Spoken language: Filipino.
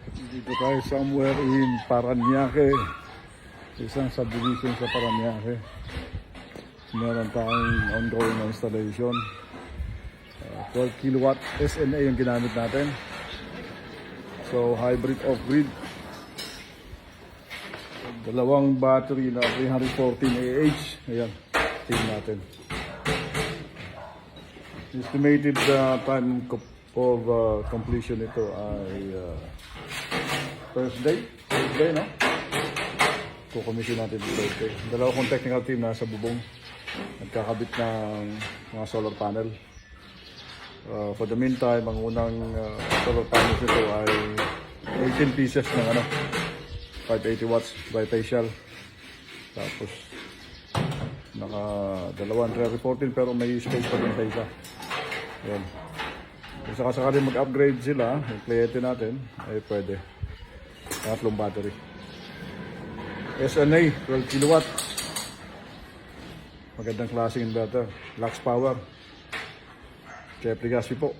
Dito tayo somewhere in Parañaque. Isang subdivision sa Parañaque. Meron tayong ongoing na installation. 12 kilowatt SNA yung ginamit natin. So hybrid off-grid. Dalawang battery na 314 AH. Ayan, team natin. Estimated time of completion ito ay Thursday, no? Kukomisyon natin ito Thursday. Dalawa kong technical team nasa bubong. Nagkakabit ng mga solar panel. For the meantime, ang unang solar panels nito ay 18 pieces ng 580 watts bifacial. Tapos naka dalawang 314 pero may space pa din sa isa. Yan. Kung sakasakali mag-upgrade sila, yung kliyente natin, ay pwede. Tatlong battery. SNA, 12 kilowatt. Magandang klaseng inverter. Lux Power. Jeffrey Gaspi po.